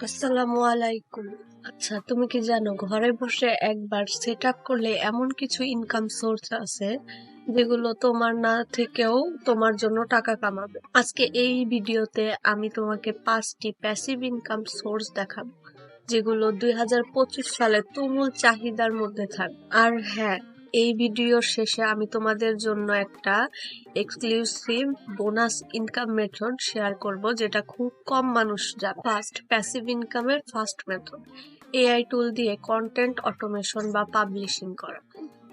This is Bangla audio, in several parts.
আসসালামু আলাইকুম। আচ্ছা, তুমি কি জানো ঘরে বসে একবার সেট আপ করলে এমন কিছু ইনকাম সোর্স আছে যেগুলো তোমার না থেকেও তোমার জন্য টাকা কামাবে। আজকে এই ভিডিওতে আমি তোমাকে 5টি প্যাসিভ ইনকাম সোর্স দেখাবো যেগুলো 2025 সালে তুমুল চাহিদার মধ্যে থাকবে। আর হ্যাঁ, এই ভিডিওর শেষে আমি তোমাদের জন্য একটা exclusive bonus income method share করব, যেটা খুব কম মানুষ জানে। ফার্স্ট, প্যাসিভ ইনকামের ফার্স্ট মেথড, এআই টুল দিয়ে কন্টেন্ট অটোমেশন বা পাবলিশিং করা।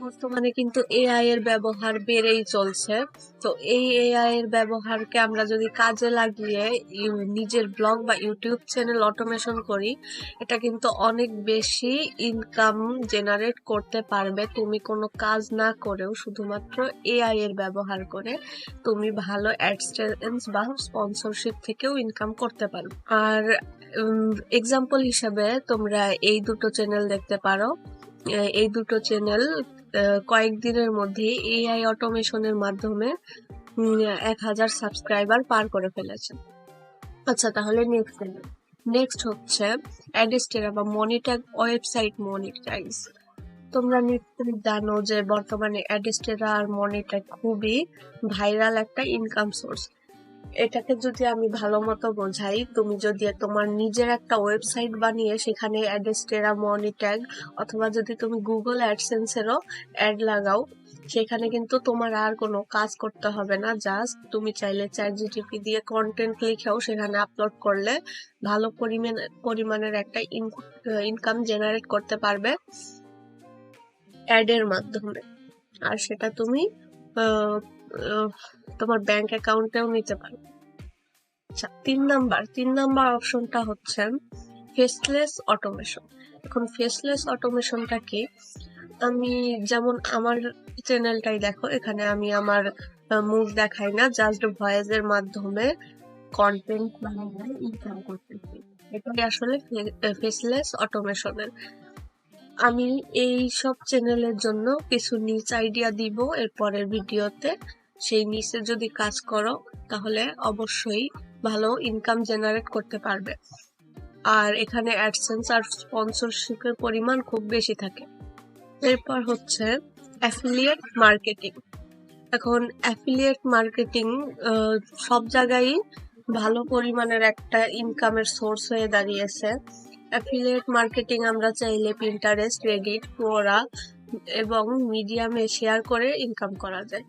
বর্তমানে কিন্তু এআই এর ব্যবহার বেড়েই চলছে। তো এই এআই এর ব্যবহারকে আমরা যদি কাজে লাগিয়ে নিজের ব্লগ বা ইউটিউব চ্যানেল অটোমেশন করি, এটা কিন্তু অনেক বেশি ইনকাম জেনারেট করতে পারবে। তুমি কোনো কাজ না করেও শুধুমাত্র এআই এর ব্যবহার করে তুমি ভালো অ্যাডসেন্স বা স্পন্সরশিপ থেকেও ইনকাম করতে পারো। আর এক্সাম্পল হিসাবে তোমরা এই দুটো চ্যানেল দেখতে পারো। এই দুটো চ্যানেল কয়েকদিনের মধ্যে এআই অটোমেশনের মাধ্যমে 1000 সাবস্ক্রাইবার পার করে ফেলেছে। আচ্ছা, তাহলে নেক্সট হচ্ছে অ্যাডস্টেরা বা মনিটাইজ ওয়েবসাইট মনিটাইজ। তোমরা নিশ্চয়ই জানো যে বর্তমানে অ্যাডস্টেরা আর মনিটাইজ খুবই ভাইরাল একটা ইনকাম সোর্স। এটাকে যদি আমি ভালো মতো বোঝাই, তুমি যদি তোমার নিজের একটা ওয়েবসাইট বানিয়ে সেখানে অ্যাডস্টেরা মনিট্যাগ অথবা যদি তুমি গুগল অ্যাডসেন্সেরও অ্যাড লাগাও, সেখানে কিন্তু তোমার আর কোনো কাজ করতে হবে না। জাস্ট তুমি চাইলে চ্যাটজিপিটি দিয়ে কন্টেন্ট লিখেও সেখানে আপলোড করলে ভালো পরিমাণের একটা ইনকাম জেনারেট করতে পারবে অ্যাডের মাধ্যমে। আর সেটা তুমি তোমার ব্যাংক অ্যাকাউন্টেও নিতে পারো। আচ্ছা, তিন নাম্বার অপশনটা হচ্ছে ফেসলেস অটোমেশন। এখন ফেসলেস অটোমেশনটা কি? আমি যেমন আমার চ্যানেলটাই দেখো, এখানে আমি আমার মুখ দেখাই না, জাস্ট ভয়েসের মাধ্যমে কন্টেন্ট বানিয়ে ইনকাম করতেছি। এটাই আসলে ফেসলেস অটোমেশনের। আমি এই সব চ্যানেলের জন্য কিছু নিচ আইডিয়া দিব এর পরের ভিডিওতে। সেই নিচে যদি কাজ করো তাহলে অবশ্যই ভালো ইনকাম জেনারেট করতে পারবে। আর এখানে অ্যাডসেন্স আর স্পন্সরশিপের পরিমাণ খুব বেশি থাকে। এরপর হচ্ছে অ্যাফিলিয়েট মার্কেটিং। এখন অ্যাফিলিয়েট মার্কেটিং সব জায়গায় ভালো পরিমাণের একটা ইনকামের সোর্স হয়ে দাঁড়িয়েছে। অ্যাফিলিয়েট মার্কেটিং আমরা চাইলে পিন্টারেস্ট, রেডিট, কোরা এবং মিডিয়ামে শেয়ার করে ইনকাম করা যায়।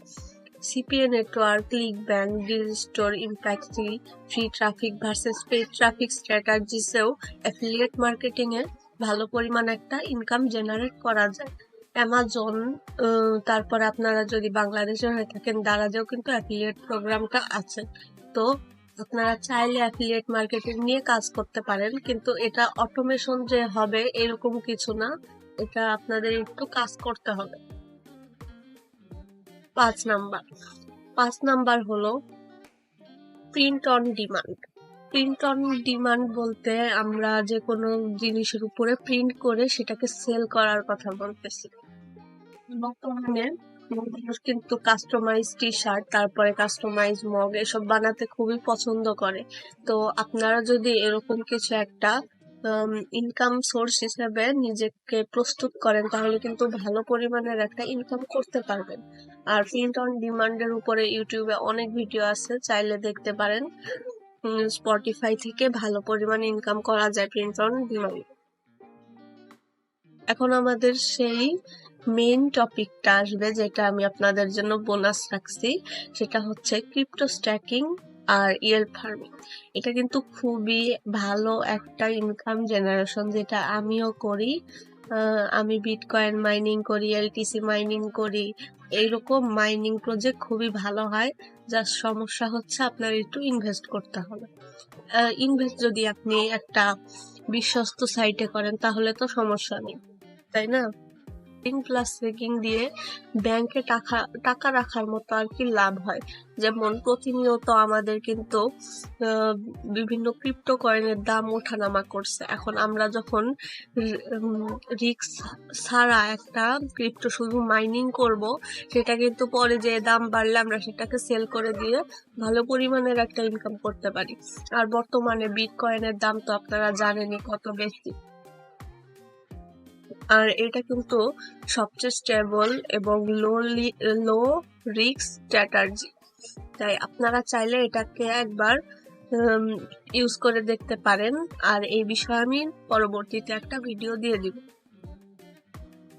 CPA network, click bank, deal store, ইম্প্যাক্টি, free traffic versus paid traffic স্ট্র্যাটেজিসেও অ্যাফিলিয়েট মার্কেটিং এ ভালো পরিমাণ একটা ইনকাম জেনারেট করা যায়। অ্যামাজন, তারপরে আপনারা যদি বাংলাদেশে হয়ে থাকেন দারাজেও কিন্তু অ্যাফিলিয়েট প্রোগ্রামটা আছে। তো আপনারা চাইলে অ্যাফিলিয়েট মার্কেটিং নিয়ে কাজ করতে পারেন, কিন্তু এটা অটোমেশন যে হবে এরকম কিছু না, এটা আপনাদের একটু কাজ করতে হবে। 5 নাম্বার হলো print on demand. Print on demand বলতে আমরা যে কোনো জিনিসের উপরে প্রিন্ট করে সেটাকে সেল করার কথা বলতেছি। বর্তমানে মানুষ কিন্তু কাস্টমাইজ টি শার্ট, তারপরে কাস্টমাইজ মগ এসব বানাতে খুবই পছন্দ করে। তো আপনারা যদি এরকম কিছু একটা ইনকাম সোর্স হিসেবে নিজেকে প্রস্তুত করেন তাহলে কিন্তু ভালো পরিমাণের একটা ইনকাম করতে পারবেন। আর প্রিন্ট অন ডিমান্ডের উপরে ইউটিউবে অনেক ভিডিও আছে, চাইলে দেখতে পারেন। স্পটিফাই থেকে ভালো পরিমাণে ইনকাম করা যায় প্রিন্ট অন ডিমান্ড। এখন আমাদের সেই মেইন টপিকটা আসবে, যেটা আমি আপনাদের জন্য বোনাস রাখছি, সেটা হচ্ছে ক্রিপ্টো স্ট্যাকিং আর ইয়েল ফার্মিং। এটা কিন্তু খুবই ভালো একটা ইনকাম জেনারেশন, যেটা আমিও করি। আমি বিটকয়েন মাইনিং করি, এলটিসি মাইনিং করি। এইরকম মাইনিং প্রজেক্ট খুবই ভালো হয়। যার সমস্যা হচ্ছে আপনার একটু ইনভেস্ট করতে হবে। ইনভেস্ট যদি আপনি একটা বিশ্বস্ত সাইটে করেন তাহলে তো সমস্যা নেই, তাই না? প্লাস সেভিং দিয়ে ব্যাংকে টাকা রাখার মতো আর কি লাভ হয়। যেমন প্রতিনিয়ত আমাদের কিন্তু বিভিন্ন ক্রিপ্টো কয়েনের দাম ওঠানামা করছে। এখন আমরা যখন রিস্ক ছাড়া একটা ক্রিপ্টো শুধু মাইনিং করব, সেটা কিন্তু পরে যে দাম বাড়লে আমরা সেটাকে সেল করে দিয়ে ভালো পরিমাণের একটা ইনকাম করতে পারি। আর বর্তমানে বিটকয়েনের দাম তো আপনারা জানেনই কত বেশি। আর এটা কিন্তু সবচেয়ে স্টেবল এবং লো রিস্ক স্ট্র্যাটেজি। তাই আপনারা চাইলে এটাকে একবার ইউজ করে দেখতে পারেন। আর এই বিষয়ে আমি পরবর্তীতে একটা ভিডিও দিয়ে দিব।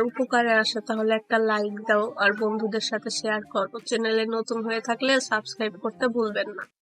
উপকারে আসে তাহলে একটা লাইক দাও আর বন্ধুদের সাথে শেয়ার করো। চ্যানেলে নতুন হয়ে থাকলে সাবস্ক্রাইব করতে ভুলবেন না।